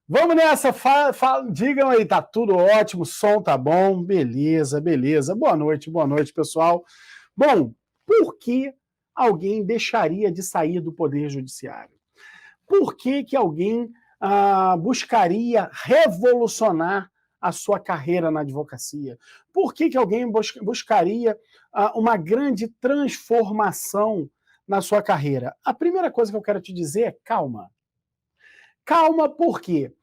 Vamos nessa, digam aí, tá tudo ótimo, o som tá bom, beleza, beleza. Boa noite, pessoal. Bom, por que alguém deixaria de sair do Poder Judiciário? Por que alguém buscaria revolucionar a sua carreira na advocacia? Por que alguém buscaria uma grande transformação na sua carreira? A primeira coisa que eu quero te dizer é calma. Calma, por quê?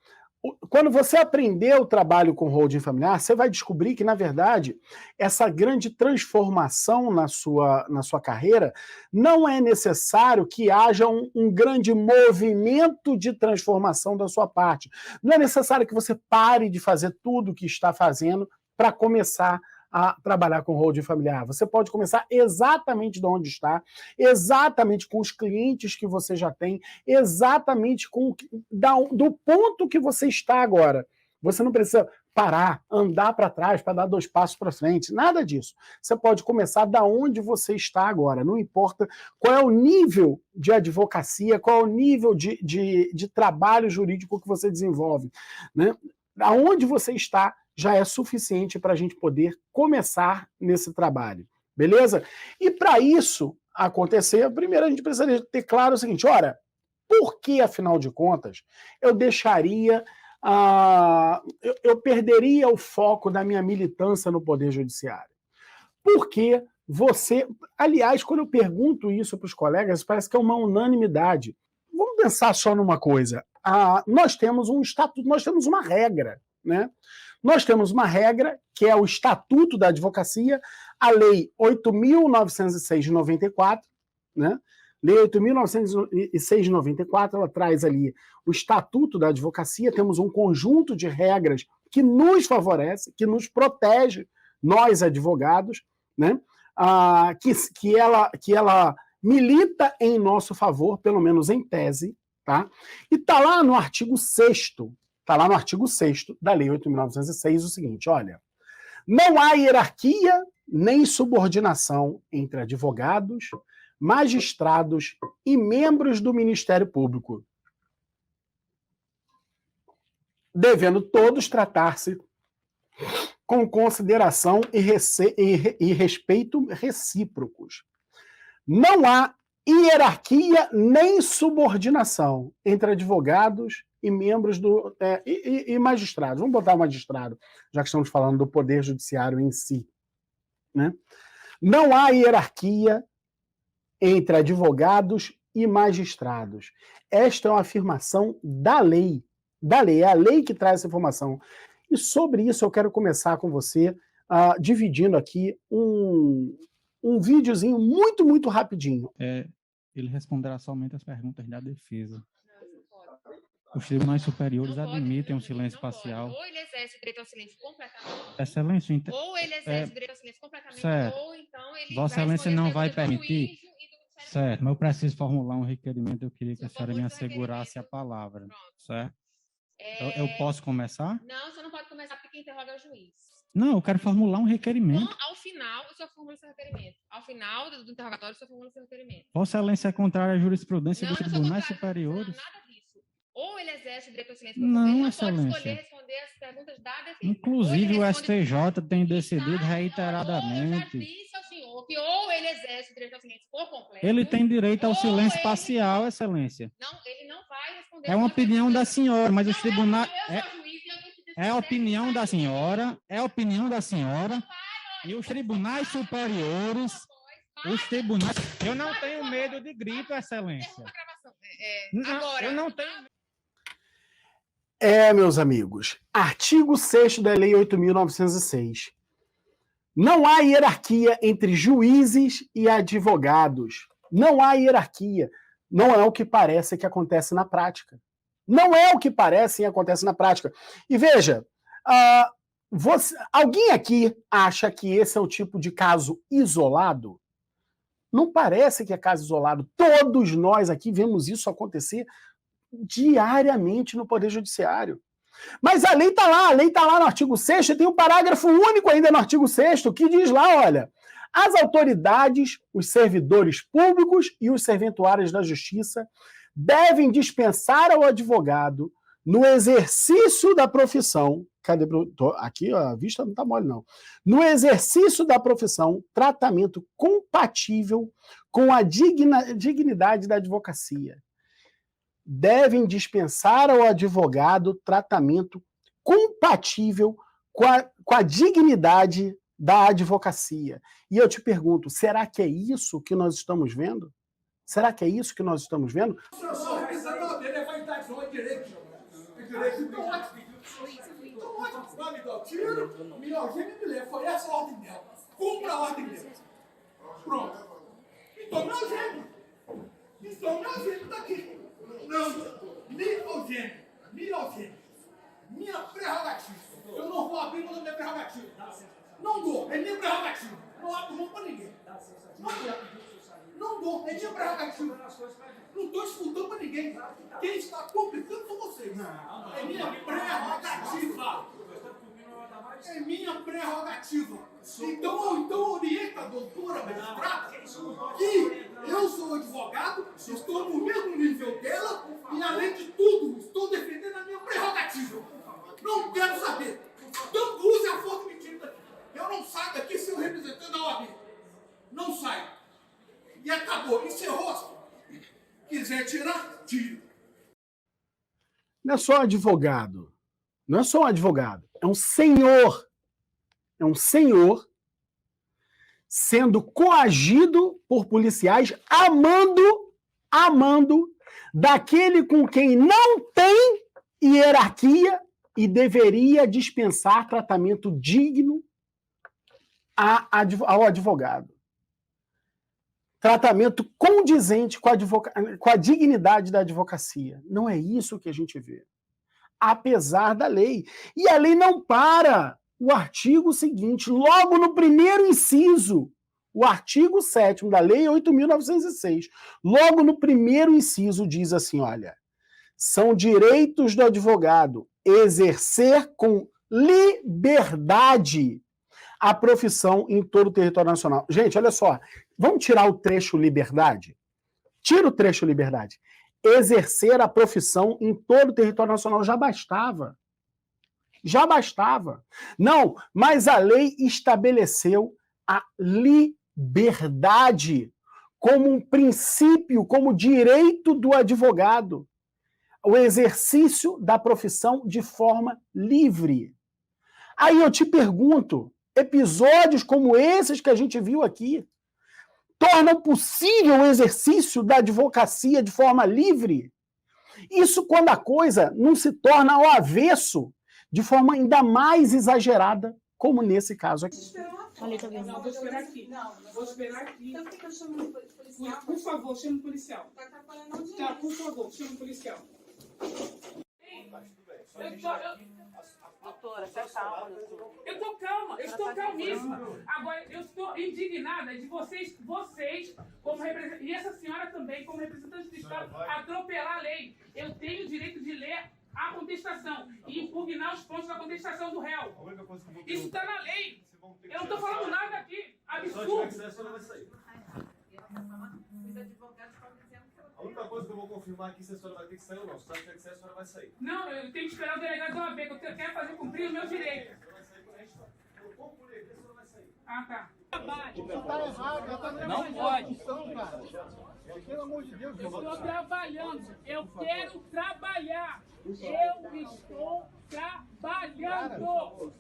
Quando você aprender o trabalho com holding familiar, você vai descobrir que, na verdade, essa grande transformação na sua carreira, não é necessário que haja um grande movimento de transformação da sua parte. Não é necessário que você pare de fazer tudo o que está fazendo para começar a trabalhar com holding familiar. Você pode começar exatamente de onde está, exatamente com os clientes que você já tem, exatamente do ponto que você está agora. Você não precisa parar, andar para trás para dar 2 passos para frente, nada disso. Você pode começar da onde você está agora, não importa qual é o nível de advocacia, qual é o nível de trabalho jurídico que você desenvolve, né? Aonde você está já é suficiente para a gente poder começar nesse trabalho, beleza? E para isso acontecer, primeiro a gente precisaria ter claro o seguinte, ora, por que, afinal de contas, eu deixaria, eu perderia o foco da minha militância no Poder Judiciário? Porque você, aliás, quando eu pergunto isso para os colegas, parece que é uma unanimidade. Vamos pensar só numa coisa, nós temos um estatuto, nós temos uma regra, né? Nós temos uma regra, que é o Estatuto da Advocacia, a Lei 8.906 de 94, né? Lei 8.906 de 94, ela traz ali o Estatuto da Advocacia, temos um conjunto de regras que nos favorece, que nos protege, nós advogados, né? Que ela milita em nosso favor, pelo menos em tese, tá? E está lá no artigo 6º, está lá no artigo 6º da Lei 8.906 o seguinte, olha, não há hierarquia nem subordinação entre advogados, magistrados e membros do Ministério Público, devendo todos tratar-se com consideração e respeito recíprocos. Não há hierarquia nem subordinação entre advogados e membros e magistrados. Vamos botar o magistrado, já que estamos falando do Poder Judiciário em si, né? Não há hierarquia entre advogados e magistrados. Esta é uma afirmação da lei. É a lei que traz essa informação. E sobre isso eu quero começar com você, dividindo aqui um videozinho muito, muito rapidinho. Ele responderá somente as perguntas da defesa. Os tribunais superiores admitem o silêncio parcial. Ou ele exerce o direito ao silêncio completamente. Excelência, ou ele exerce o direito ao silêncio completamente, certo. ou então ele Vossa Excelência não vai permitir. Certo, mas eu preciso formular um requerimento, eu queria que a senhora me assegurasse a palavra. Pronto. Certo? Eu posso começar? Não, você não pode começar porque quem interroga é o juiz. Não, eu quero formular um requerimento. Ao final, o senhor formula o seu requerimento. Ao final do interrogatório, o senhor formula o seu requerimento. Vossa Excelência é contrária à jurisprudência dos tribunais superiores? Não, nada disso. Ou ele exerce o direito ao silêncio. Não, ele Excelência. pode escolher responder as perguntas da defesa. Inclusive o STJ tem decidido reiteradamente. Eu já disse ao senhor que ou ele exerce o direito ao silêncio por completo. Ele tem direito ao silêncio parcial, Excelência. Não, ele não vai responder. É uma opinião da senhora, mas os tribunais... É a opinião da senhora, e os tribunais superiores, Eu não tenho medo de grito, Excelência. Agora, eu não tenho... Meus amigos, artigo 6º da Lei 8.906. Não há hierarquia entre juízes e advogados. Não há hierarquia. Não é o que parece que acontece na prática. Não é o que parece que acontece na prática. E veja, alguém aqui acha que esse é o tipo de caso isolado? Não parece que é caso isolado. Todos nós aqui vemos isso acontecer diariamente no Poder Judiciário. Mas a lei está lá no artigo 6º, tem um parágrafo único ainda no artigo 6º, que diz lá, olha, as autoridades, os servidores públicos e os serventuários da justiça devem dispensar ao advogado no exercício da profissão, aqui a vista não está mole, não. No exercício da profissão, tratamento compatível com a dignidade da advocacia. Devem dispensar ao advogado tratamento compatível com a dignidade da advocacia. E eu te pergunto, será que é isso que nós estamos vendo? Será que é isso que nós estamos vendo? Tiro, me algeme e me leva. Foi essa a ordem dela. Cumpra a ordem dela. Pronto. Então me algeme. Então me algeme daqui. Não, me algeme. Me algeme. Minha prerrogativa. Eu não vou abrir mão da minha prerrogativa. Não dou. É minha prerrogativa. Não abro mão pra ninguém. Não dou. Não dou. É minha prerrogativa. Não estou escutando para ninguém. Quem está complicando são vocês. É minha prerrogativa. É minha prerrogativa. Então orienta a doutora magistrada que eu sou advogado, estou no mesmo nível dela e, além de tudo, estou defendendo a minha prerrogativa. Não quero saber. Então use a força que me tira daqui. Eu não saio daqui sem o representante da OAB. Não saio. E acabou. Encerrou. Quiser tirar, tira. Não é só advogado. Não é só um advogado. É um senhor. É um senhor sendo coagido por policiais, amando daquele com quem não tem hierarquia e deveria dispensar tratamento digno ao advogado. Tratamento condizente com a dignidade da advocacia. Não é isso que a gente vê. Apesar da lei. E a lei não para. O artigo seguinte, logo no primeiro inciso, o artigo 7º da Lei 8.906, logo no primeiro inciso diz assim, olha, são direitos do advogado exercer com liberdade a profissão em todo o território nacional. Gente, olha só, vamos tirar o trecho liberdade? Tira o trecho liberdade. Exercer a profissão em todo o território nacional já bastava. Já bastava. Não, mas a lei estabeleceu a liberdade como um princípio, como direito do advogado. O exercício da profissão de forma livre. Aí eu te pergunto, episódios como esses que a gente viu aqui tornam possível o exercício da advocacia de forma livre? Isso quando a coisa não se torna ao avesso, de forma ainda mais exagerada, como nesse caso aqui. Não, vou esperar aqui. Não, vou esperar aqui. Então por que eu chamo o policial? Por favor, chama o policial. Tá atrapalhando o direito. Tá, por favor, chama o policial. Doutora, você calma. Eu estou calma, eu estou calmíssima. Agora, eu estou indignada de vocês como representantes, e essa senhora também, como representante do Estado, atropelar a lei. Eu tenho o direito de ler a contestação e impugnar os pontos da contestação do réu. Isso está na lei. Eu não estou falando nada aqui. Absurdo. A única coisa que eu vou confirmar aqui se a senhora vai ter que sair ou não. Se a senhora tiver que sair, a senhora vai sair. Não, eu tenho que esperar o delegado da OAB, que eu quero fazer cumprir o meu direito. Eu vou por ele, a senhora vai sair. Ah, tá. Isso tá errado, ela tá Não pode. Cara. Pelo amor de Deus, Eu estou trabalhando. Eu quero trabalhar. Eu estou trabalhando.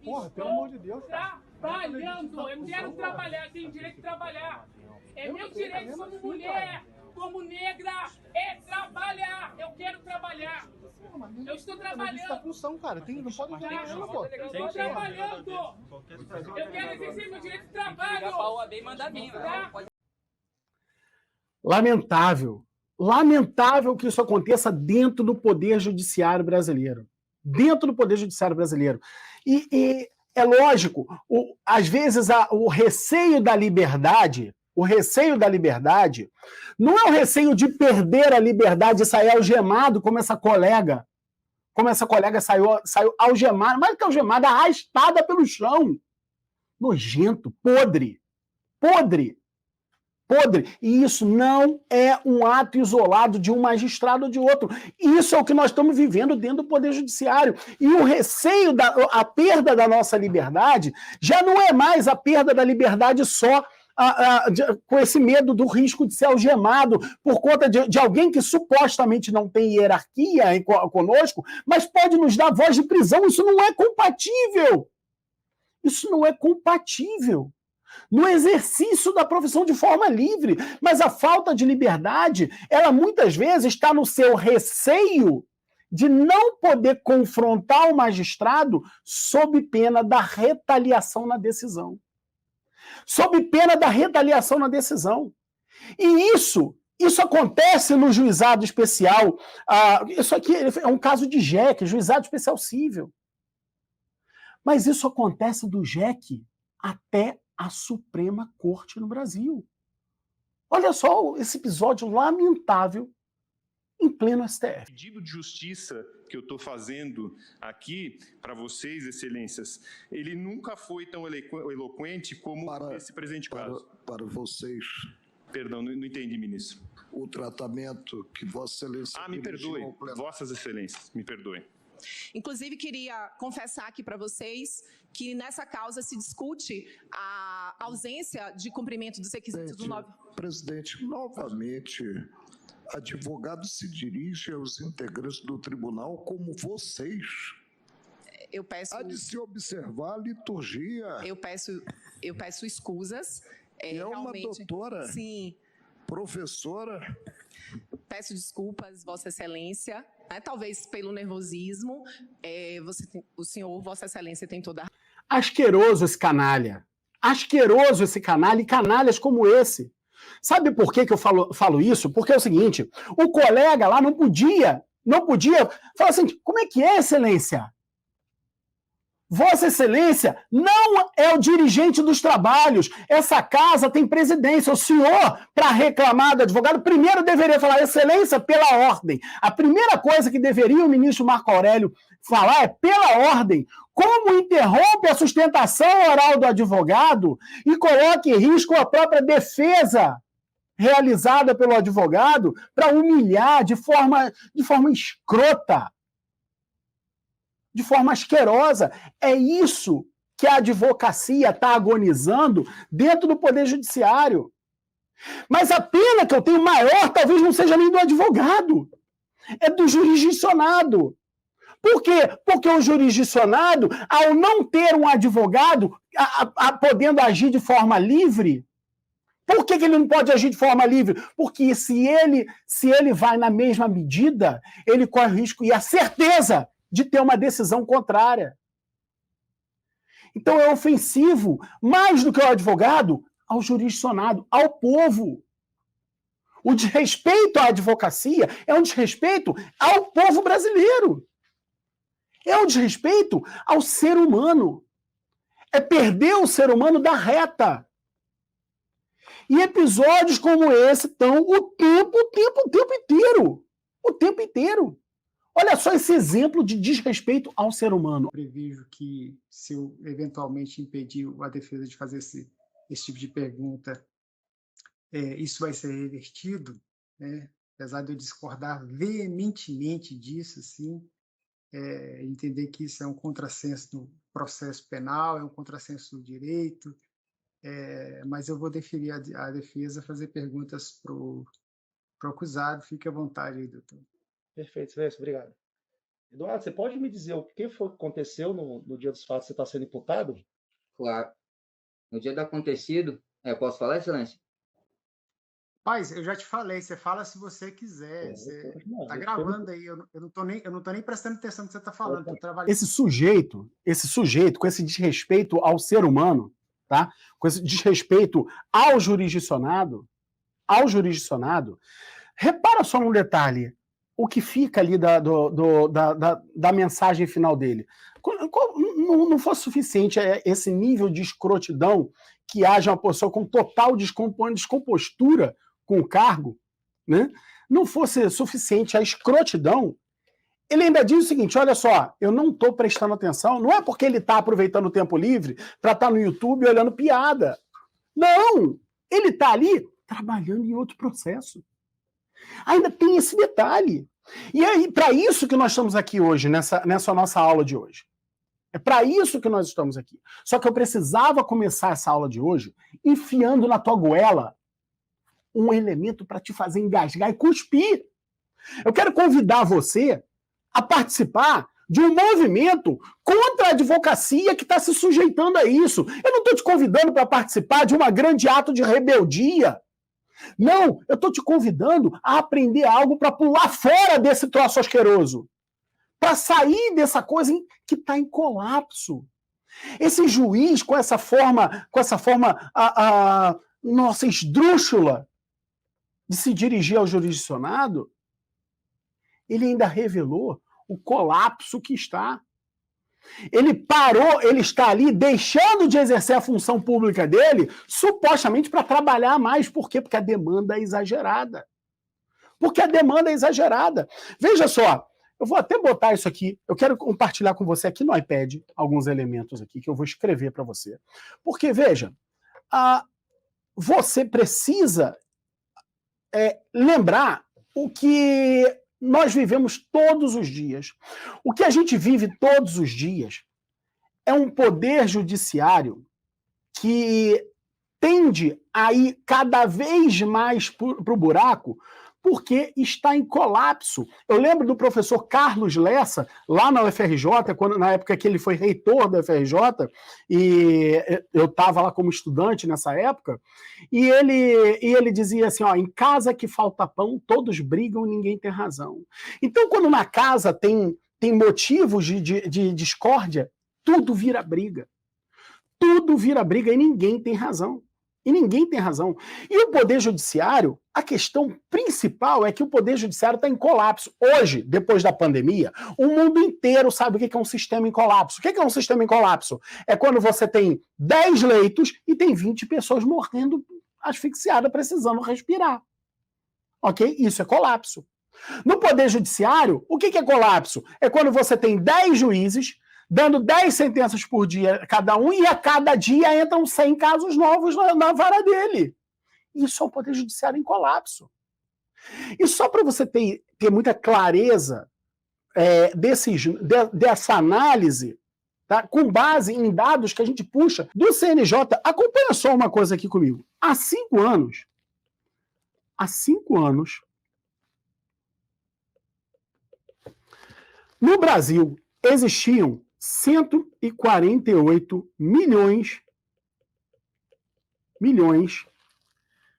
Porra, pelo amor de Deus, cara. Trabalhando. Eu quero trabalhar. Eu tenho direito de trabalhar. É meu direito como mulher, como negra, é trabalhar. Eu quero trabalhar. Eu estou trabalhando. Tá função, cara. Não pode ter isso, pô. Eu estou trabalhando. Eu quero exercer meu direito de trabalho. Lamentável. Lamentável que isso aconteça dentro do Poder Judiciário brasileiro. Dentro do Poder Judiciário brasileiro. E é lógico, às vezes o receio da liberdade, não é o receio de perder a liberdade e sair algemado, como essa colega saiu algemada, mais que algemada, arrastada pelo chão. Nojento, podre. podre. E isso não é um ato isolado de um magistrado ou de outro. Isso é o que nós estamos vivendo dentro do Poder Judiciário. E o receio, a perda da nossa liberdade, já não é mais a perda da liberdade só com esse medo do risco de ser algemado por conta de alguém que supostamente não tem hierarquia conosco, mas pode nos dar voz de prisão. Isso não é compatível. Isso não é compatível no exercício da profissão de forma livre. Mas a falta de liberdade, ela muitas vezes está no seu receio de não poder confrontar o magistrado sob pena da retaliação na decisão. Sob pena da retaliação na decisão. E isso acontece no juizado especial. Isso aqui é um caso de JEC, juizado especial cível. Mas isso acontece do JEC até a Suprema Corte no Brasil. Olha só esse episódio lamentável em pleno STF. O pedido de justiça que eu estou fazendo aqui para vocês, excelências, ele nunca foi tão eloquente como esse presente caso. Para vocês. Perdão, não entendi, ministro. O tratamento que Vossa Excelência... me perdoe, Vossas Excelências, me perdoem. Inclusive, queria confessar aqui para vocês que nessa causa se discute a ausência de cumprimento dos requisitos do 9... Presidente, novamente, advogado se dirige aos integrantes do tribunal como vocês. Eu peço... Há de se observar a liturgia. Eu peço escusas. É uma doutora. Sim. Professora. Peço desculpas, Vossa Excelência. Talvez pelo nervosismo, o senhor, Vossa Excelência, tem toda a... Asqueroso esse canalha. Asqueroso esse canalha e canalhas como esse. Sabe por que eu falo isso? Porque é o seguinte, o colega lá não podia falar assim, como é que é, Excelência? Vossa Excelência não é o dirigente dos trabalhos. Essa casa tem presidência. O senhor, para reclamar do advogado, primeiro deveria falar, Excelência, pela ordem. A primeira coisa que deveria o ministro Marco Aurélio falar é pela ordem. Como interrompe a sustentação oral do advogado e coloca em risco a própria defesa realizada pelo advogado para humilhar de forma escrota, de forma asquerosa. É isso que a advocacia está agonizando dentro do Poder Judiciário. Mas a pena que eu tenho maior talvez não seja nem do advogado, é do jurisdicionado. Por quê? Porque o jurisdicionado, ao não ter um advogado podendo agir de forma livre, por que ele não pode agir de forma livre? Porque se ele vai na mesma medida, ele corre o risco e a certeza de ter uma decisão contrária. Então é ofensivo, mais do que ao advogado, ao jurisdicionado, ao povo. O desrespeito à advocacia é um desrespeito ao povo brasileiro. É um desrespeito ao ser humano. É perder o ser humano da reta. E episódios como esse estão o tempo inteiro. O tempo inteiro. Olha só esse exemplo de desrespeito ao ser humano. Eu prevejo que, se eu eventualmente impedir a defesa de fazer esse tipo de pergunta, isso vai ser revertido, né? Apesar de eu discordar veementemente disso, sim, entender que isso é um contrassenso do processo penal, é um contrassenso do direito, mas eu vou deferir a defesa fazer perguntas para o acusado. Fique à vontade aí, doutor. Perfeito, Silêncio, obrigado. Eduardo, você pode me dizer o que foi que aconteceu no dia dos fatos que você está sendo imputado? Claro. No dia do acontecido, posso falar, Excelência? Paz, eu já te falei, você fala se você quiser. Você está gravando aí, eu não tô nem prestando atenção no que você está falando. Tô trabalhando. Esse sujeito, com esse desrespeito ao ser humano, tá? Com esse desrespeito ao jurisdicionado, repara só num detalhe, o que fica ali da mensagem final dele. Não fosse suficiente esse nível de escrotidão que haja uma pessoa com total descompostura com o cargo, né? Não fosse suficiente a escrotidão, ele ainda diz o seguinte, olha só, eu não estou prestando atenção, não é porque ele está aproveitando o tempo livre para estar no YouTube olhando piada. Não! Ele está ali trabalhando em outro processo. Ainda tem esse detalhe. E é para isso que nós estamos aqui hoje, nessa nossa aula de hoje. É para isso que nós estamos aqui. Só que eu precisava começar essa aula de hoje enfiando na tua goela um elemento para te fazer engasgar e cuspir. Eu quero convidar você a participar de um movimento contra a advocacia que está se sujeitando a isso. Eu não estou te convidando para participar de um grande ato de rebeldia. Não, eu estou te convidando a aprender algo para pular fora desse troço asqueroso. Para sair dessa coisa que está em colapso. Esse juiz, com essa forma nossa, esdrúxula de se dirigir ao jurisdicionado, ele ainda revelou o colapso que está. Ele parou, ele está ali deixando de exercer a função pública dele, supostamente para trabalhar mais. Por quê? Porque a demanda é exagerada. Veja só, eu vou até botar isso aqui, eu quero compartilhar com você aqui no iPad alguns elementos aqui que eu vou escrever para você. Porque, veja, você precisa lembrar o que nós vivemos todos os dias. O que a gente vive todos os dias é um poder judiciário que tende a ir cada vez mais para o buraco, porque está em colapso. Eu lembro do professor Carlos Lessa, lá na UFRJ, na época que ele foi reitor da UFRJ, e eu estava lá como estudante nessa época, e ele dizia assim, ó, em casa que falta pão, todos brigam e ninguém tem razão. Então, quando na casa tem motivos de discórdia, tudo vira briga. Tudo vira briga e ninguém tem razão. E o Poder Judiciário, a questão principal é que o Poder Judiciário está em colapso. Hoje, depois da pandemia, o mundo inteiro sabe o que é um sistema em colapso. O que é um sistema em colapso? É quando você tem 10 leitos e tem 20 pessoas morrendo asfixiadas, precisando respirar. Ok? Isso é colapso. No Poder Judiciário, o que é colapso? É quando você tem 10 juízes dando 10 sentenças por dia cada um, e a cada dia entram 100 casos novos na vara dele. Isso é o Poder Judiciário em colapso. E só para você ter muita clareza dessa análise, tá? Com base em dados que a gente puxa do CNJ, acompanha só uma coisa aqui comigo. Há 5 anos, no Brasil, existiam 148 milhões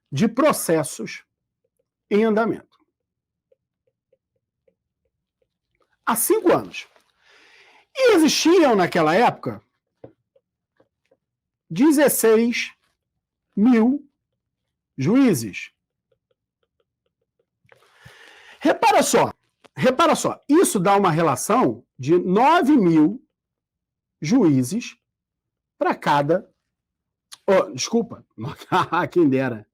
de processos em andamento. Há 5 anos. E existiam, naquela época, 16 mil juízes. Repara só, isso dá uma relação de 9 mil juízes para cada... Oh, desculpa, quem dera.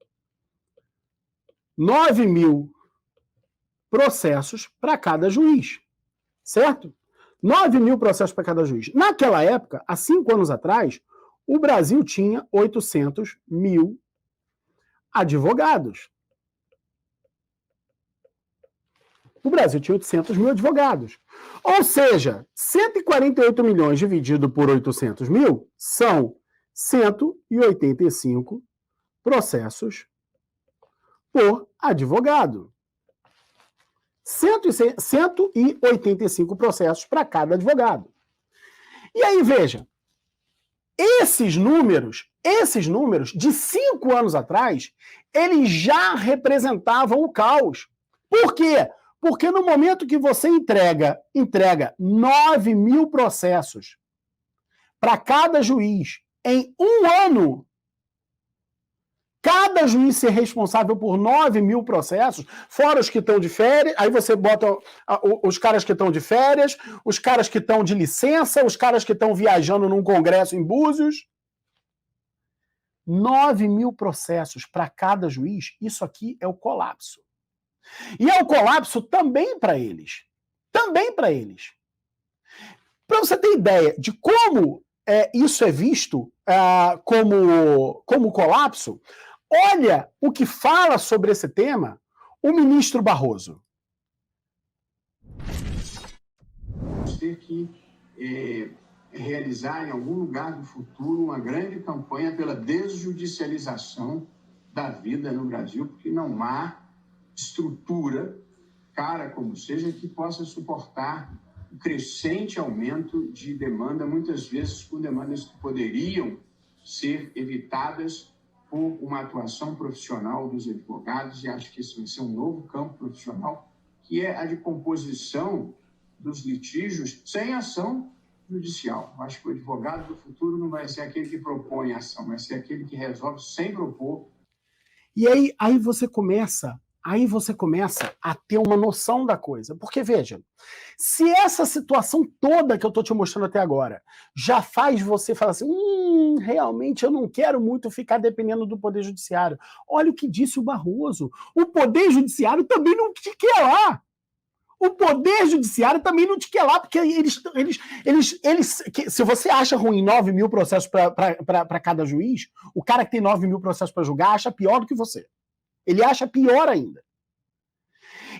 9 mil processos para cada juiz, certo? 9 mil processos para cada juiz. Naquela época, há 5 anos atrás, o Brasil tinha 800 mil advogados. O Brasil tinha 800 mil advogados. Ou seja, 148 milhões dividido por 800 mil são 185 processos por advogado. 185 processos para cada advogado. E aí, veja, esses números, de 5 anos atrás, eles já representavam o caos. Por quê? Porque no momento que você entrega 9 mil processos para cada juiz em 1 ano, cada juiz ser responsável por 9 mil processos, fora os que estão de férias, aí você bota os caras que estão de férias, os caras que estão de licença, os caras que estão viajando num congresso em Búzios. 9 mil processos para cada juiz, isso aqui é o colapso. E é o colapso também para eles. Também para eles. Para você ter ideia de como isso é visto como colapso, Olha o que fala sobre esse tema o ministro Barroso. Ter que realizar em algum lugar do futuro uma grande campanha pela desjudicialização da vida no Brasil, porque não há estrutura, cara como seja, que possa suportar o crescente aumento de demanda, muitas vezes com demandas que poderiam ser evitadas por uma atuação profissional dos advogados, e acho que esse vai ser um novo campo profissional, que é a de composição dos litígios sem ação judicial. Acho que o advogado do futuro não vai ser aquele que propõe a ação, vai ser aquele que resolve sem propor. E aí você começa a ter uma noção da coisa. Porque, veja, se essa situação toda que eu estou te mostrando até agora já faz você falar assim, realmente eu não quero muito ficar dependendo do Poder Judiciário. Olha o que disse o Barroso. O Poder Judiciário também não te quer lá. O Poder Judiciário também não te quer lá, porque eles se você acha ruim 9 mil processos para cada juiz, o cara que tem 9 mil processos para julgar acha pior do que você. Ele acha pior ainda.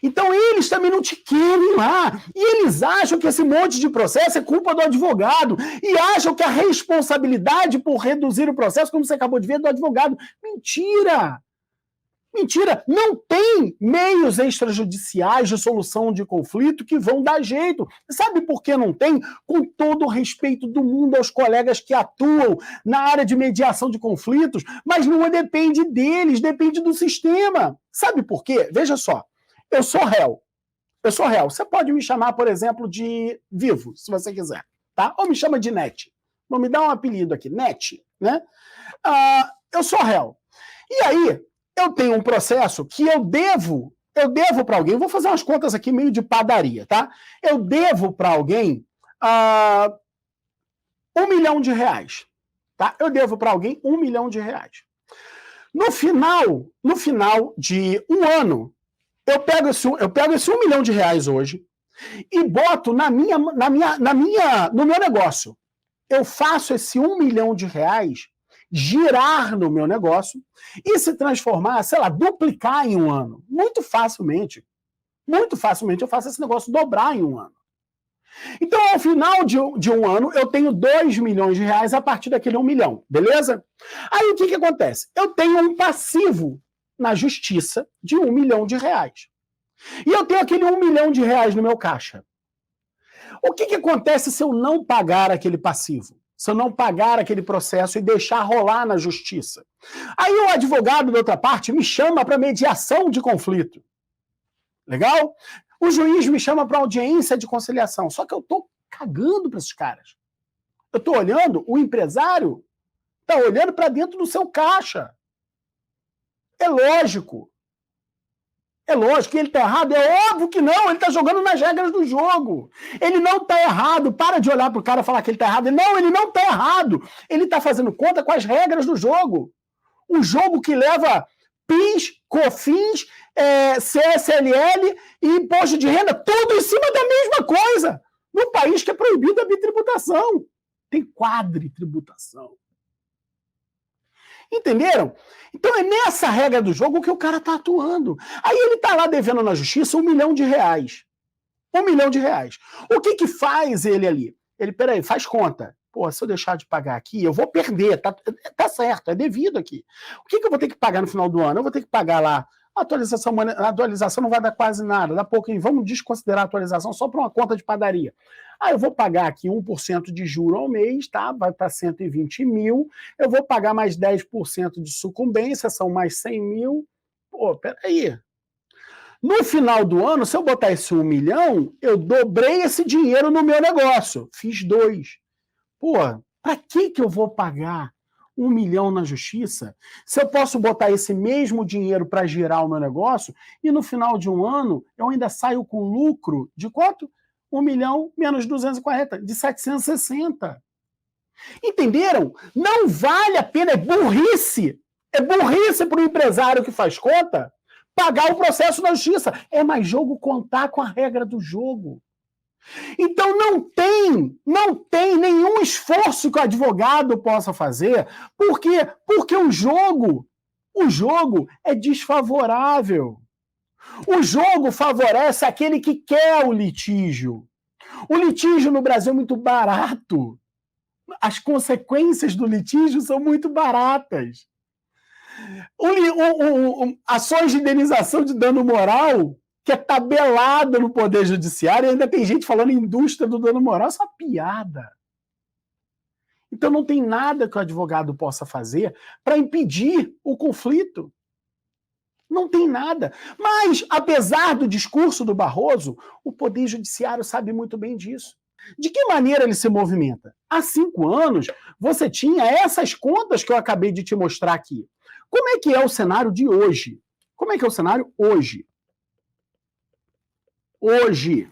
Então eles também não te querem lá. E eles acham que esse monte de processo é culpa do advogado. E acham que a responsabilidade por reduzir o processo, como você acabou de ver, é do advogado. Mentira! Mentira! Não tem meios extrajudiciais de solução de conflito que vão dar jeito. Sabe por que não tem? Com todo o respeito do mundo aos colegas que atuam na área de mediação de conflitos, mas não depende deles, depende do sistema. Sabe por quê? Veja só, eu sou réu. Você pode me chamar, por exemplo, de Vivo, se você quiser, tá? Ou me chama de Net. Vou me dar um apelido aqui, Net, né? Eu sou réu. E aí, eu tenho um processo que eu devo para alguém, vou fazer umas contas aqui meio de padaria, tá? Eu devo para alguém R$1 milhão, tá? Eu devo para alguém R$1 milhão. No final de um ano, eu pego esse R$1 milhão hoje e boto no meu negócio. Eu faço esse R$1 milhão girar no meu negócio e se transformar, sei lá, duplicar em um ano. Muito facilmente eu faço esse negócio dobrar em um ano. Então, ao final de um ano, eu tenho R$2 milhões a partir daquele 1 milhão, beleza? Aí o que acontece? Eu tenho um passivo na justiça de R$1 milhão. E eu tenho aquele R$1 milhão no meu caixa. O que acontece se eu não pagar aquele passivo? Se eu não pagar aquele processo e deixar rolar na justiça? Aí o advogado, da outra parte, me chama para mediação de conflito. Legal? O juiz me chama para audiência de conciliação. Só que eu estou cagando para esses caras. Eu estou olhando, o empresário está olhando para dentro do seu caixa. É lógico. É lógico que ele está errado. É óbvio que não. Ele está jogando nas regras do jogo. Ele não está errado. Para de olhar para o cara e falar que ele está errado. Não, ele não está errado. Ele está fazendo conta com as regras do jogo. Um jogo que leva PIS, COFINS, CSLL e imposto de renda, tudo em cima da mesma coisa. No país que é proibido a bitributação. Tem quadritributação. Entenderam? Então é nessa regra do jogo que o cara está atuando. Aí ele está lá devendo na justiça R$1 milhão. R$1 milhão. O que faz ele ali? Ele, peraí, faz conta. Pô, se eu deixar de pagar aqui, eu vou perder. Tá certo, é devido aqui. O que eu vou ter que pagar no final do ano? Eu vou ter que pagar lá a atualização não vai dar quase nada, dá pouquinho. Vamos desconsiderar a atualização só para uma conta de padaria. Eu vou pagar aqui 1% de juro ao mês, tá? Vai para 120 mil. Eu vou pagar mais 10% de sucumbência, são mais 100 mil. Pô, peraí. No final do ano, se eu botar esse 1 milhão, eu dobrei esse dinheiro no meu negócio. Fiz 2. Pô, para que eu vou pagar 1 milhão na justiça, se eu posso botar esse mesmo dinheiro para girar o meu negócio e no final de um ano eu ainda saio com lucro de quanto? 1 milhão menos 240, de 760. Entenderam? Não vale a pena, é burrice para o empresário que faz conta pagar o processo na justiça. É mais jogo contar com a regra do jogo. Então não tem nenhum esforço que o advogado possa fazer. Por quê? Porque o jogo O jogo é desfavorável. O jogo favorece aquele que quer o litígio. O litígio no Brasil é muito barato. As consequências do litígio são muito baratas. Ações de indenização de dano moral, que é tabelada no Poder Judiciário, e ainda tem gente falando em indústria do dano moral, isso é uma piada. Então não tem nada que o advogado possa fazer para impedir o conflito. Não tem nada. Mas, apesar do discurso do Barroso, o Poder Judiciário sabe muito bem disso. De que maneira ele se movimenta? Há 5 anos, você tinha essas contas que eu acabei de te mostrar aqui. Como é que é o cenário de hoje? Como é que é o cenário hoje? Hoje.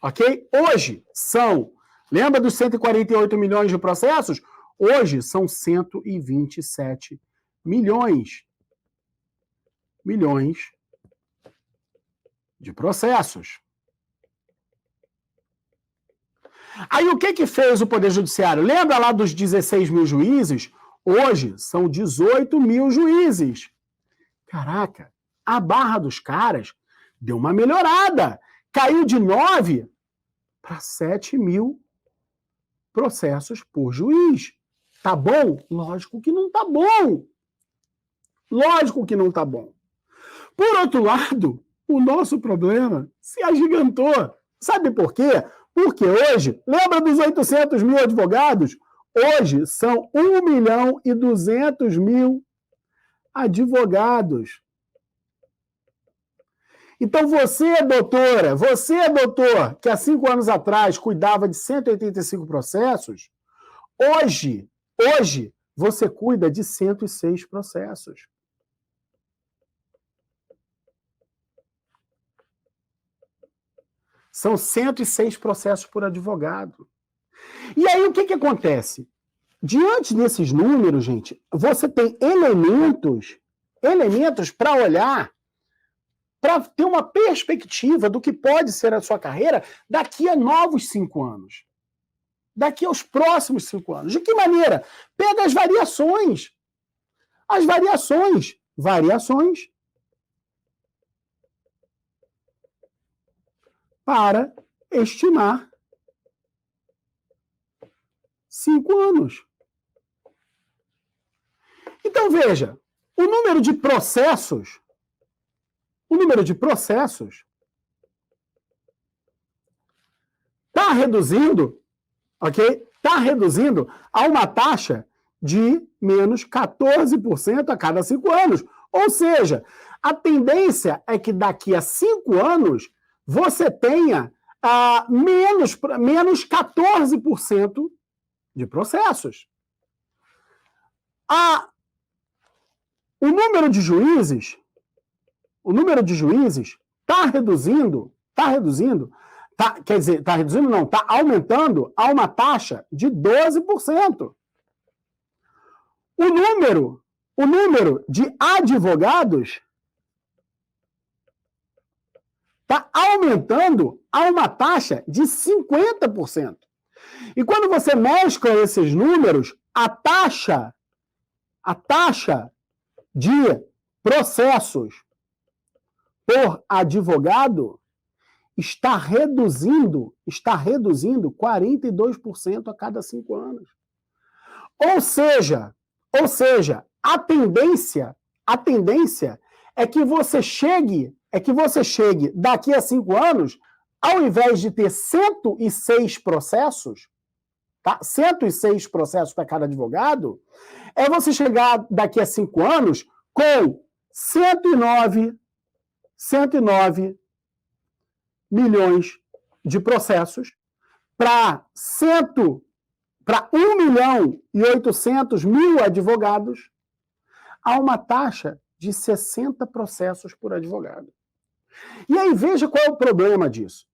Ok? Hoje são... Lembra dos 148 milhões de processos? Hoje são 127 milhões de processos. Aí o que fez o Poder Judiciário? Lembra lá dos 16 mil juízes? Hoje são 18 mil juízes. Caraca, a barra dos caras deu uma melhorada. Caiu de 9 para 7 mil processos por juiz. Tá bom? Lógico que não tá bom. Lógico que não tá bom. Por outro lado, o nosso problema se agigantou. Sabe por quê? Porque hoje, lembra dos 800 mil advogados? Hoje são 1.200.000 advogados. Então você, doutora, você, doutor, que há 5 anos atrás cuidava de 185 processos, hoje você cuida de 106 processos. São 106 processos por advogado. E aí o que acontece? Diante desses números, gente, você tem elementos para olhar, para ter uma perspectiva do que pode ser a sua carreira daqui a novos 5 anos. Daqui aos próximos 5 anos. De que maneira? Pega as variações. As variações. Para estimar 5 anos. Então, veja, o número de processos está reduzindo, ok? Está reduzindo a uma taxa de menos 14% a cada 5 anos. Ou seja, a tendência é que daqui a 5 anos você tenha menos 14% de processos. O número de juízes está reduzindo, está aumentando a uma taxa de 12%. O número de advogados está aumentando a uma taxa de 50%. E quando você mescla esses números, a taxa de processos por advogado está reduzindo 42% a cada 5 anos. Ou seja, a tendência é que você chegue daqui a 5 anos, ao invés de ter 106 processos, tá? 106 processos para cada advogado, é você chegar daqui a 5 anos com 109 milhões de processos para 1.800.000 advogados, a uma taxa de 60 processos por advogado. E aí, veja qual é o problema disso.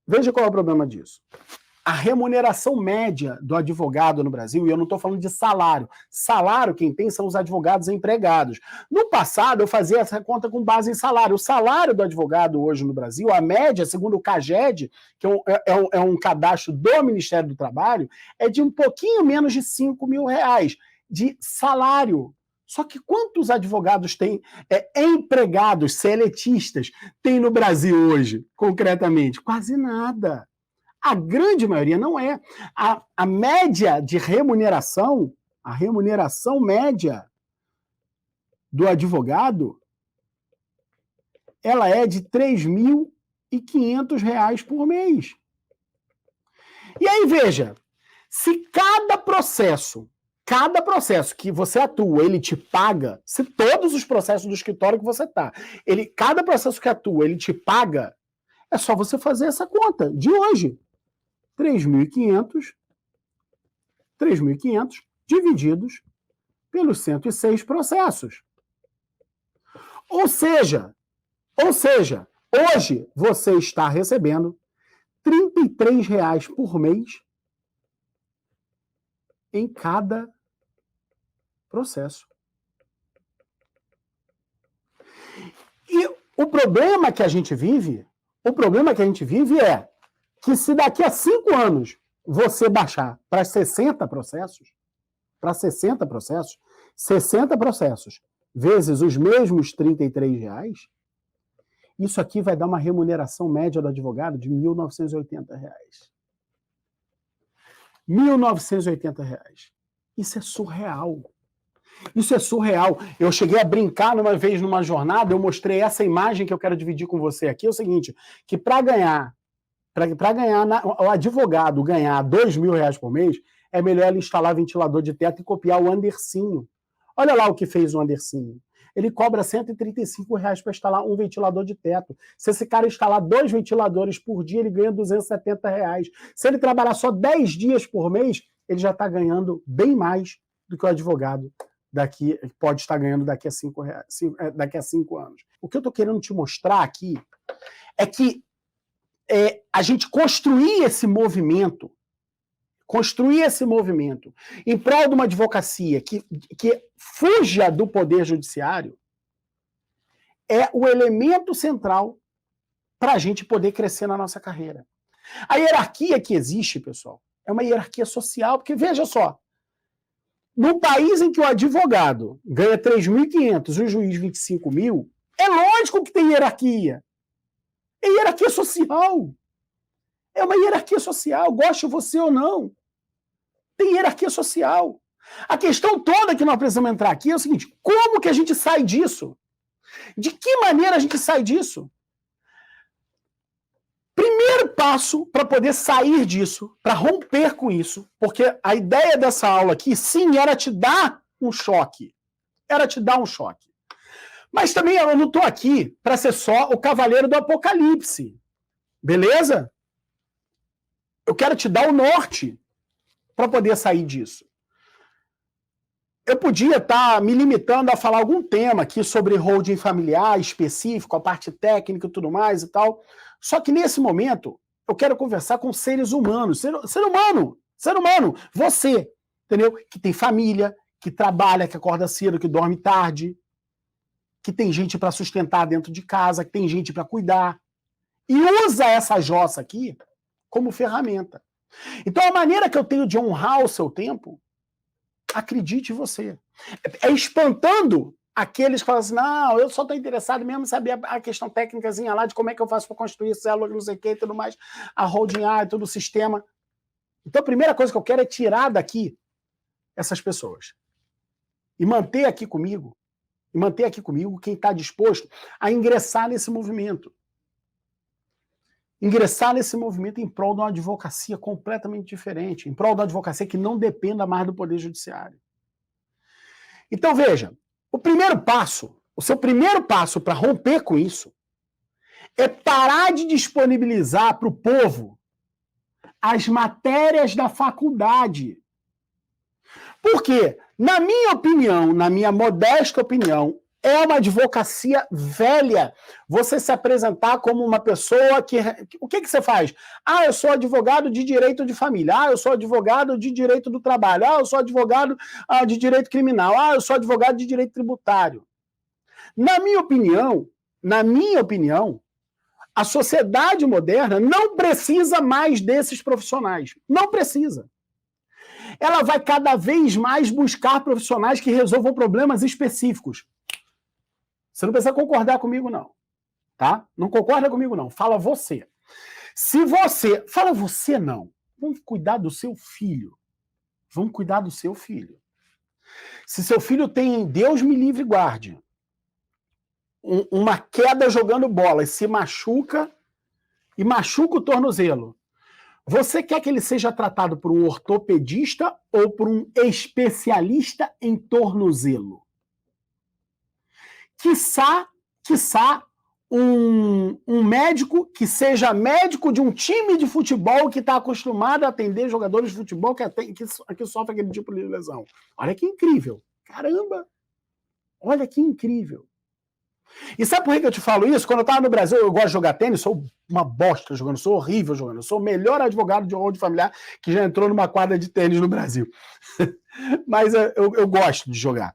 A remuneração média do advogado no Brasil, e eu não estou falando de salário. Salário, quem tem são os advogados empregados. No passado, eu fazia essa conta com base em salário. O salário do advogado hoje no Brasil, a média, segundo o CAGED, que é um cadastro do Ministério do Trabalho, é de um pouquinho menos de R$5.000 de salário Só que quantos advogados tem, empregados, seletistas, tem no Brasil hoje, concretamente? Quase nada. A grande maioria não é. A média de remuneração, a remuneração média do advogado, ela é de R$ 3.500 por mês. E aí, veja, se cada processo que você atua, ele te paga, se todos os processos do escritório que você está, cada processo que atua, ele te paga, é só você fazer essa conta de hoje. 3.500 divididos pelos 106 processos. Ou seja, hoje você está recebendo R$ 33 por mês em cada processo. E o problema que a gente vive é que se daqui a 5 anos você baixar para 60 processos, 60 processos, vezes os mesmos R$ 33, isso aqui vai dar uma remuneração média do advogado de R$ 1.980. R$ 1.980. Isso é surreal. Isso é surreal. Eu cheguei a brincar uma vez numa jornada, eu mostrei essa imagem que eu quero dividir com você aqui, é o seguinte, que para ganhar o advogado ganhar R$ 2.000 por mês, é melhor ele instalar ventilador de teto e copiar o Andersinho. Olha lá o que fez o Andersinho. Ele cobra R$ 135 para instalar um ventilador de teto. Se esse cara instalar 2 ventiladores por dia, ele ganha R$ 270. Se ele trabalhar só 10 dias por mês, ele já está ganhando bem mais do que o advogado pode estar ganhando daqui a 5 anos. O que eu estou querendo te mostrar aqui é que a gente construir esse movimento em prol de uma advocacia que fuja do poder judiciário é o elemento central para a gente poder crescer na nossa carreira. A hierarquia que existe, pessoal, é uma hierarquia social, porque veja só, no país em que o advogado ganha 3.500 e o juiz 25.000, é lógico que tem hierarquia. É hierarquia social. É uma hierarquia social, goste você ou não. Tem hierarquia social. A questão toda que nós precisamos entrar aqui é o seguinte: como que a gente sai disso? De que maneira a gente sai disso? Primeiro passo para poder sair disso, para romper com isso, porque a ideia dessa aula aqui, sim, era te dar um choque. Mas também eu não estou aqui para ser só o cavaleiro do apocalipse. Beleza? Eu quero te dar o norte para poder sair disso. Eu podia estar me limitando a falar algum tema aqui sobre holding familiar específico, a parte técnica e tudo mais e tal. Só que nesse momento, eu quero conversar com seres humanos. Ser humano, você, entendeu? Que tem família, que trabalha, que acorda cedo, que dorme tarde, que tem gente para sustentar dentro de casa, que tem gente para cuidar. E usa essa jossa aqui como ferramenta. Então, a maneira que eu tenho de honrar o seu tempo, acredite você, é espantando aqueles que falam assim: não, eu só estou interessado mesmo em saber a questão técnicazinha lá de como é que eu faço para construir célula, não sei o que e tudo mais, a holding A e todo o sistema. Então, a primeira coisa que eu quero é tirar daqui essas pessoas e manter aqui comigo quem está disposto a ingressar nesse movimento. Ingressar nesse movimento em prol de uma advocacia completamente diferente, em prol de uma advocacia que não dependa mais do Poder Judiciário. Então, veja, o seu primeiro passo para romper com isso é parar de disponibilizar para o povo as matérias da faculdade. Por quê? Na minha opinião, na minha modesta opinião, é uma advocacia velha você se apresentar como uma pessoa que... O que você faz? Ah, eu sou advogado de direito de família. Ah, eu sou advogado de direito do trabalho. Ah, eu sou advogado de direito criminal. Ah, eu sou advogado de direito tributário. Na minha opinião, a sociedade moderna não precisa mais desses profissionais. Não precisa. ela vai cada vez mais buscar profissionais que resolvam problemas específicos. Você não precisa concordar comigo, não. Tá? Não concorda comigo, não. Fala você. Se você... Fala você, não. Vamos cuidar do seu filho. Vamos cuidar do seu filho. Se seu filho tem, Deus me livre e guarde, uma queda jogando bola e se machuca, e machuca o tornozelo, você quer que ele seja tratado por um ortopedista ou por um especialista em tornozelo? Quiçá um médico que seja médico de um time de futebol que está acostumado a atender jogadores de futebol que sofrem aquele tipo de lesão. Olha que incrível. Caramba! Olha que incrível. E sabe por que eu te falo isso? Quando eu estava no Brasil, eu gosto de jogar tênis, sou uma bosta jogando, sou horrível jogando. Eu sou o melhor advogado de horror de familiar que já entrou numa quadra de tênis no Brasil. Mas eu gosto de jogar.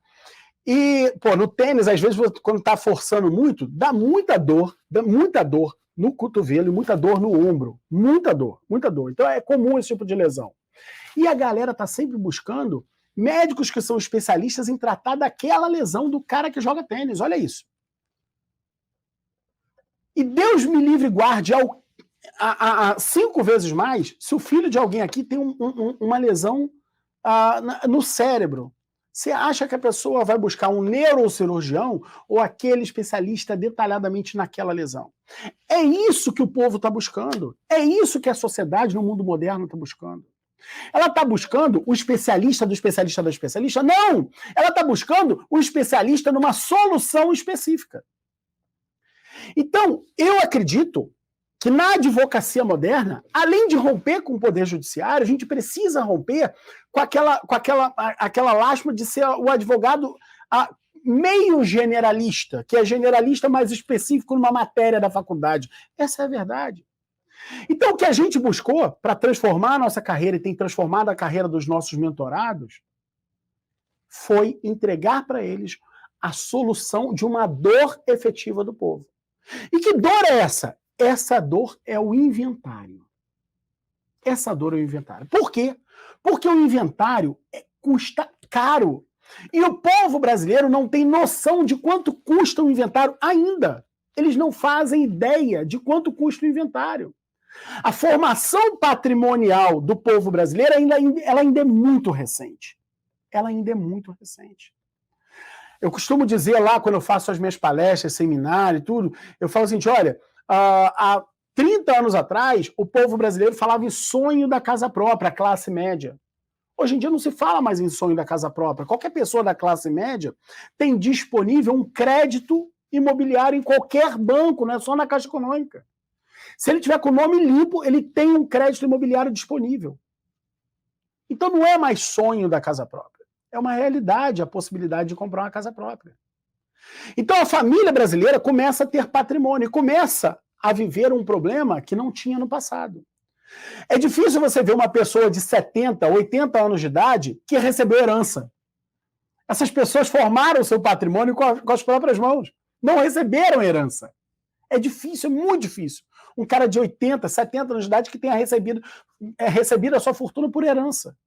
E, pô, no tênis, às vezes, quando tá forçando muito, dá muita dor no cotovelo e muita dor no ombro. Muita dor. Então é comum esse tipo de lesão. E a galera tá sempre buscando médicos que são especialistas em tratar daquela lesão do cara que joga tênis. Olha isso. E Deus me livre e guarde 5 vezes mais se o filho de alguém aqui tem uma lesão no cérebro. Você acha que a pessoa vai buscar um neurocirurgião ou aquele especialista detalhadamente naquela lesão? É isso que o povo está buscando. É isso que a sociedade no mundo moderno está buscando. Ela está buscando o especialista do especialista da especialista? Não! Ela está buscando o especialista numa solução específica. Então, eu acredito que na advocacia moderna, além de romper com o poder judiciário, a gente precisa romper com aquela lástima de ser o advogado meio generalista, que é generalista mais específico numa matéria da faculdade. Essa é a verdade. Então, o que a gente buscou para transformar a nossa carreira e tem transformado a carreira dos nossos mentorados foi entregar para eles a solução de uma dor efetiva do povo. E que dor é essa? Essa dor é o inventário. Essa dor é o inventário. Por quê? Porque o inventário custa caro. E o povo brasileiro não tem noção de quanto custa o inventário ainda. Eles não fazem ideia de quanto custa o inventário. A formação patrimonial do povo brasileiro ela ainda é muito recente. Ela ainda é muito recente. Eu costumo dizer lá, quando eu faço as minhas palestras, seminário e tudo, eu falo assim, olha, há 30 anos atrás, o povo brasileiro falava em sonho da casa própria, a classe média. Hoje em dia não se fala mais em sonho da casa própria. Qualquer pessoa da classe média tem disponível um crédito imobiliário em qualquer banco, não é só na Caixa Econômica. Se ele tiver com o nome limpo, ele tem um crédito imobiliário disponível. Então não é mais sonho da casa própria. É uma realidade a possibilidade de comprar uma casa própria. Então a família brasileira começa a ter patrimônio, começa a viver um problema que não tinha no passado. É difícil você ver uma pessoa de 70, 80 anos de idade que recebeu herança. Essas pessoas formaram o seu patrimônio com as próprias mãos. Não receberam herança. É difícil, é muito difícil. Um cara de 80, 70 anos de idade que tenha recebido a sua fortuna por herança.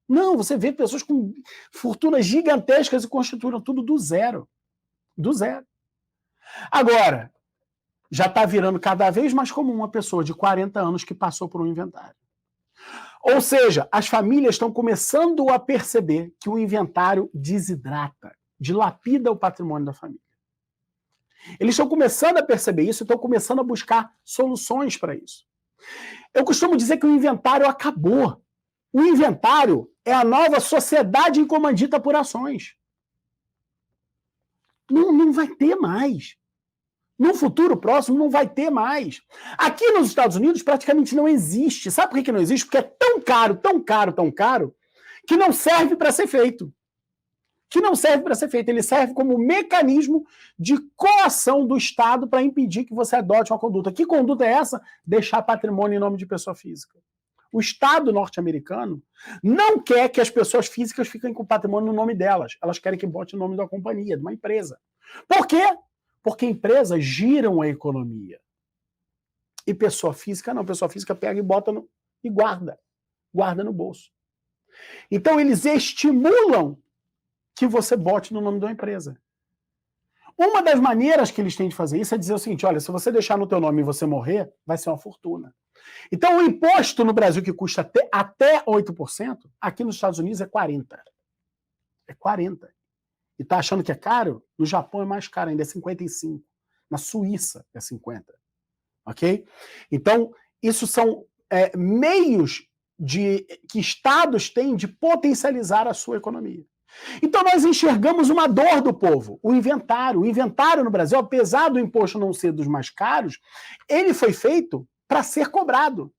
Não, você vê pessoas com fortunas gigantescas e constituíram tudo do zero. Do zero. Agora, já está virando cada vez mais comum uma pessoa de 40 anos que passou por um inventário. Ou seja, as famílias estão começando a perceber que o inventário desidrata, dilapida o patrimônio da família. Eles estão começando a perceber isso e estão começando a buscar soluções para isso. Eu costumo dizer que o inventário acabou. O inventário é a nova sociedade incomandita por ações. Não vai ter mais. No futuro próximo não vai ter mais. Aqui nos Estados Unidos praticamente não existe. Sabe por que não existe? Porque é tão caro, que não serve para ser feito. Ele serve como mecanismo de coação do Estado para impedir que você adote uma conduta. Que conduta é essa? Deixar patrimônio em nome de pessoa física. O Estado norte-americano não quer que as pessoas físicas fiquem com o patrimônio no nome delas. Elas querem que bote o nome de uma companhia, de uma empresa. Por quê? Porque empresas giram a economia. E pessoa física não. Pessoa física pega e bota e guarda no bolso. Então, eles estimulam que você bote no nome de uma empresa. Uma das maneiras que eles têm de fazer isso é dizer o seguinte, olha, se você deixar no teu nome e você morrer, vai ser uma fortuna. Então, o imposto no Brasil que custa até 8%, aqui nos Estados Unidos é 40%. É 40%. E tá achando que é caro? No Japão é mais caro, ainda é 55%. Na Suíça é 50%. Ok? Então, isso são meios que estados têm de potencializar a sua economia. Então nós enxergamos uma dor do povo, o inventário. O inventário no Brasil, apesar do imposto não ser dos mais caros, ele foi feito para ser cobrado.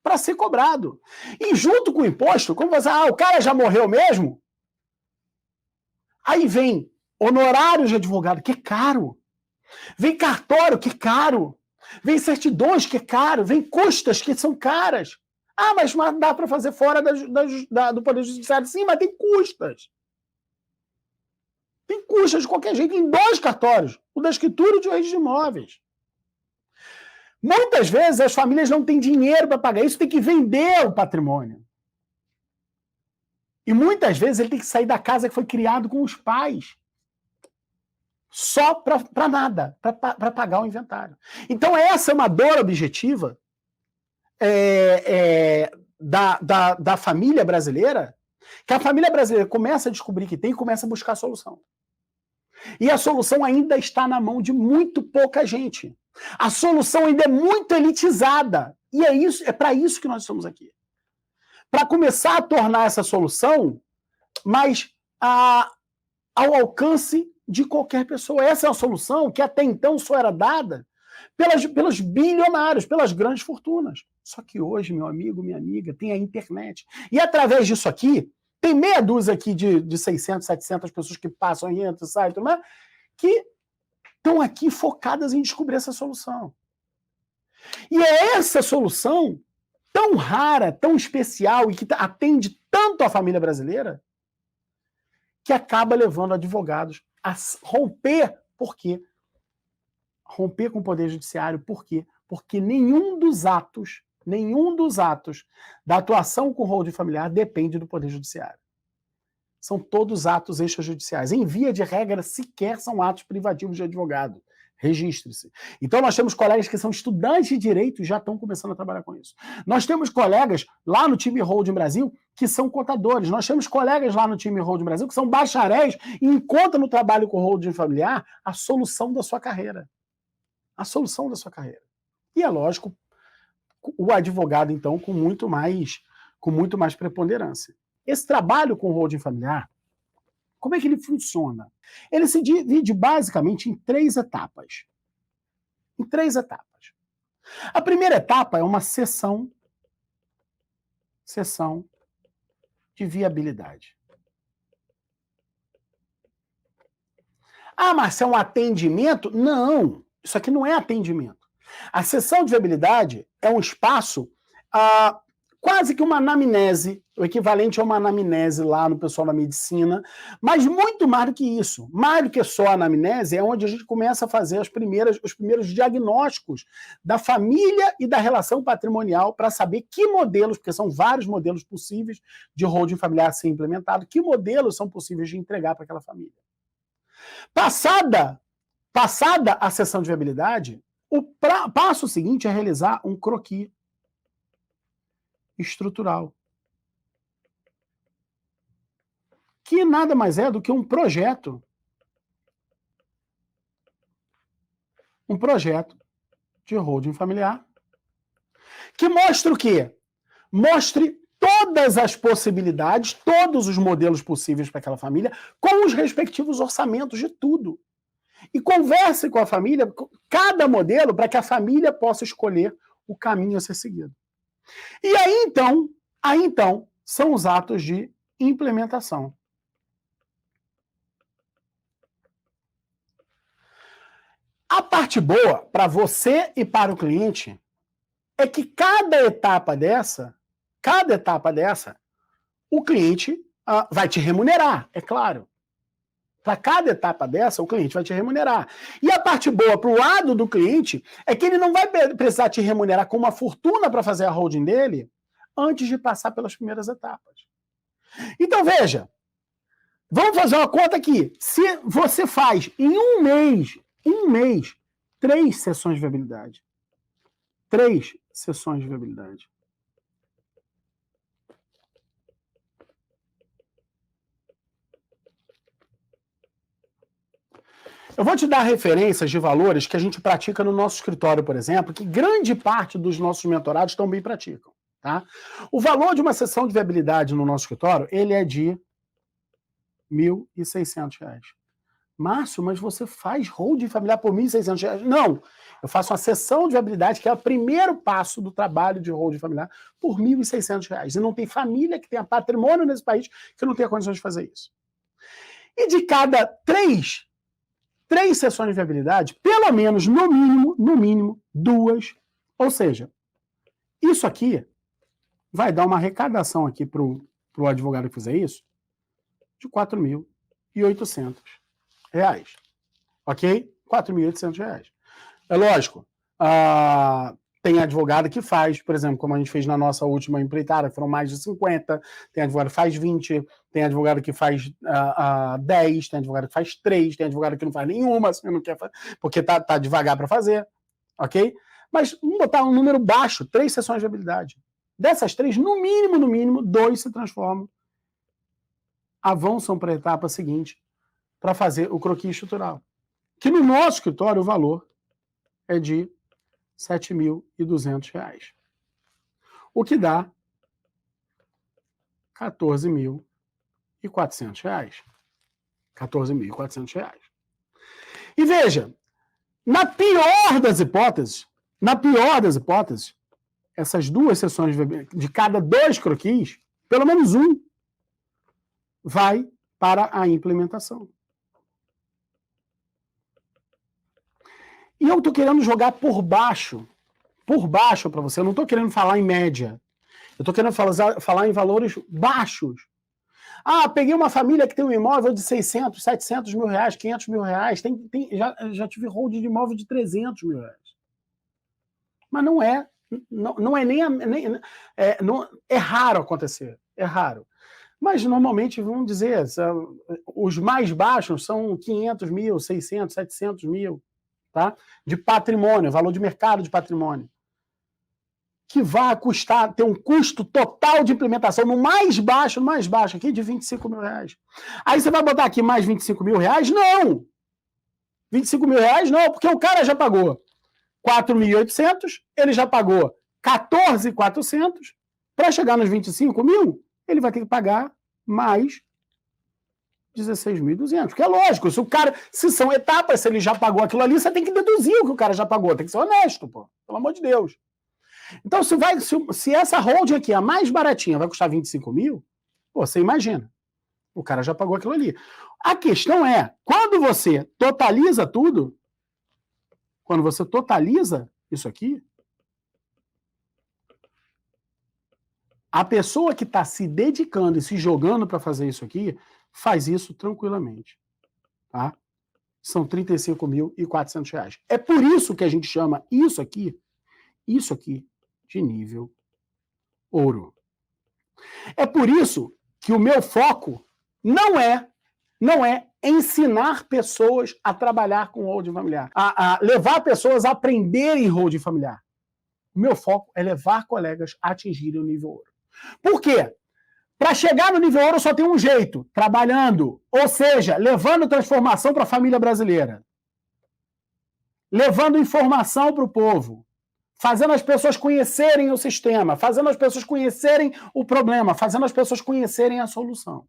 Para ser cobrado. E junto com o imposto, como você, o cara já morreu mesmo? Aí vem honorários de advogado, que é caro. Vem cartório, que é caro. Vem certidões, que é caro. Vem custas, que são caras. Ah, mas dá para fazer fora do Poder Judiciário. Sim, mas tem custas. Tem custas de qualquer jeito em 2 cartórios. O da escritura e o de registro de imóveis. Muitas vezes as famílias não têm dinheiro para pagar isso, tem que vender o patrimônio. E muitas vezes ele tem que sair da casa que foi criado com os pais. Só para nada, para pagar o inventário. Então essa é uma dor objetiva da família brasileira, que a família brasileira começa a descobrir que tem e começa a buscar a solução. E a solução ainda está na mão de muito pouca gente. A solução ainda é muito elitizada. E é para isso que nós estamos aqui. Para começar a tornar essa solução mais ao alcance de qualquer pessoa. Essa é uma solução que até então só era dada pelos bilionários, pelas grandes fortunas. Só que hoje, meu amigo, minha amiga, tem a internet. E através disso aqui, tem meia dúzia aqui de 600, 700 pessoas que passam e entram, saem, tudo mais, que estão aqui focadas em descobrir essa solução. E é essa solução tão rara, tão especial e que atende tanto a família brasileira que acaba levando advogados a romper. Por quê? Romper com o Poder Judiciário. Por quê? Porque nenhum dos atos da atuação com holding familiar depende do Poder Judiciário. São todos atos extrajudiciais. Em via de regra, sequer são atos privativos de advogado. Registre-se. Então nós temos colegas que são estudantes de direito e já estão começando a trabalhar com isso. Nós temos colegas lá no time Holding Brasil que são contadores. Nós temos colegas lá no time Holding Brasil que são bacharéis e encontram no trabalho com holding familiar a solução da sua carreira. A solução da sua carreira. E é lógico, o advogado, então, com muito mais preponderância. Esse trabalho com holding familiar, como é que ele funciona? Ele se divide basicamente em 3 etapas. Em 3 etapas. A primeira etapa é uma sessão de viabilidade. Ah, mas é um atendimento? Não, isso aqui não é atendimento. A sessão de viabilidade é um espaço quase que uma anamnese, o equivalente a uma anamnese lá no pessoal da medicina, mas muito mais do que isso. Mais do que só a anamnese, é onde a gente começa a fazer os primeiros diagnósticos da família e da relação patrimonial para saber que modelos, porque são vários modelos possíveis de holding familiar ser implementado, que modelos são possíveis de entregar para aquela família. Passada a sessão de viabilidade, o passo seguinte é realizar um croquis estrutural, que nada mais é do que um projeto de holding familiar, que mostra o quê? Mostre todas as possibilidades, todos os modelos possíveis para aquela família, com os respectivos orçamentos de tudo. E converse com a família, cada modelo, para que a família possa escolher o caminho a ser seguido. E aí então, são os atos de implementação. A parte boa, para você e para o cliente, é que cada etapa dessa, o cliente vai te remunerar, é claro. Para cada etapa dessa, o cliente vai te remunerar. E a parte boa para o lado do cliente é que ele não vai precisar te remunerar com uma fortuna para fazer a holding dele antes de passar pelas primeiras etapas. Então, veja, vamos fazer uma conta aqui. Se você faz em um mês, 3 sessões de viabilidade. 3 sessões de viabilidade. Eu vou te dar referências de valores que a gente pratica no nosso escritório, por exemplo, que grande parte dos nossos mentorados também praticam. Tá? O valor de uma sessão de viabilidade no nosso escritório, ele é de R$ 1.600. Márcio, mas você faz holding familiar por R$ 1.600? Não, eu faço uma sessão de viabilidade, que é o primeiro passo do trabalho de holding familiar, por R$ 1.600. E não tem família que tenha patrimônio nesse país que não tenha condições de fazer isso. E de cada 3 sessões de viabilidade, pelo menos, no mínimo, 2. Ou seja, isso aqui vai dar uma arrecadação aqui para o advogado que fizer isso de R$ 4.800. Ok? R$ 4.800. É lógico, tem advogado que faz, por exemplo, como a gente fez na nossa última empreitada, foram mais de 50, tem advogado que faz 20, tem advogado que faz 10, tem advogado que faz 3, tem advogado que não faz nenhuma, se não quer fazer, porque tá devagar para fazer, ok? Mas vamos botar um número baixo, 3 sessões de habilidade. Dessas 3, no mínimo, 2 se transformam, avançam para a etapa seguinte, para fazer o croquis estrutural. Que no nosso escritório o valor é de R$ 7.200. O que dá R$ 14.400. R$ 14.400. E veja, na pior das hipóteses, essas 2 sessões de cada 2 croquis, pelo menos um, vai para a implementação. E eu estou querendo jogar por baixo para você. Eu não estou querendo falar em média. Eu estou querendo falar em valores baixos. Peguei uma família que tem um imóvel de 600, 700 mil reais, 500 mil reais. Já tive hold de imóvel de 300 mil reais. Mas não é raro acontecer. É raro. Mas, normalmente, vamos dizer, os mais baixos são 500 mil, 600, 700 mil. Tá? De patrimônio, valor de mercado de patrimônio, que vai custar, ter um custo total de implementação no mais baixo aqui, de 25 mil reais. Aí você vai botar aqui mais 25 mil reais? Não! 25 mil reais não, porque o cara já pagou 4.800, ele já pagou 14.400, para chegar nos 25 mil, ele vai ter que pagar mais 16.200, porque é lógico, se são etapas, se ele já pagou aquilo ali, você tem que deduzir o que o cara já pagou, tem que ser honesto, pô, pelo amor de Deus. Então, se essa holding aqui, a mais baratinha, vai custar 25 mil, pô, você imagina, o cara já pagou aquilo ali. A questão é, quando você totaliza tudo, quando você totaliza isso aqui, a pessoa que está se dedicando e se jogando para fazer isso aqui, faz isso tranquilamente. Tá? São R$ 35.400. É por isso que a gente chama isso aqui, de nível ouro. É por isso que o meu foco não é ensinar pessoas a trabalhar com holding familiar, a levar pessoas a aprenderem holding familiar. O meu foco é levar colegas a atingirem o nível ouro. Por quê? Para chegar no nível ouro só tem um jeito, trabalhando, ou seja, levando transformação para a família brasileira, levando informação para o povo, fazendo as pessoas conhecerem o sistema, fazendo as pessoas conhecerem o problema, fazendo as pessoas conhecerem a solução.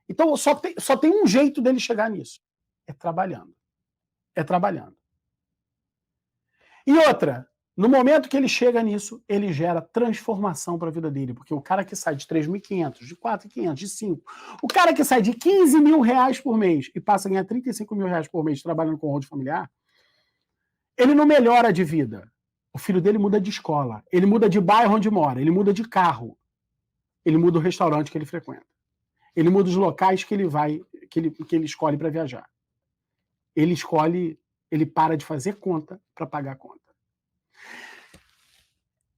Então só tem um jeito dele chegar nisso, é trabalhando. É trabalhando. E outra, no momento que ele chega nisso, ele gera transformação para a vida dele, porque o cara que sai de 3.500, de 4.500, de 5, o cara que sai de 15 mil reais por mês e passa a ganhar 35 mil reais por mês trabalhando com holding familiar, ele não melhora de vida. O filho dele muda de escola, ele muda de bairro onde mora, ele muda de carro, ele muda o restaurante que ele frequenta, ele muda os locais que ele vai, que ele escolhe para viajar. Ele para de fazer conta para pagar a conta.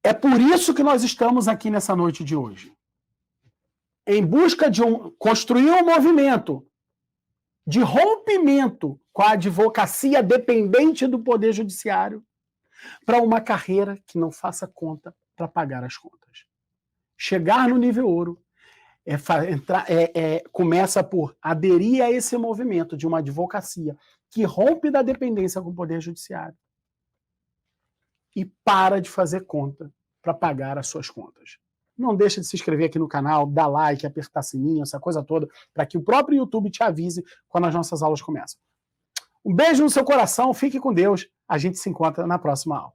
É por isso que nós estamos aqui nessa noite de hoje. Em busca de construir um movimento de rompimento com a advocacia dependente do Poder Judiciário para uma carreira que não faça conta para pagar as contas. Chegar no nível ouro começa por aderir a esse movimento de uma advocacia que rompe da dependência com o Poder Judiciário e para de fazer conta para pagar as suas contas. Não deixa de se inscrever aqui no canal, dar like, apertar sininho, essa coisa toda, para que o próprio YouTube te avise quando as nossas aulas começam. Um beijo no seu coração, fique com Deus. A gente se encontra na próxima aula.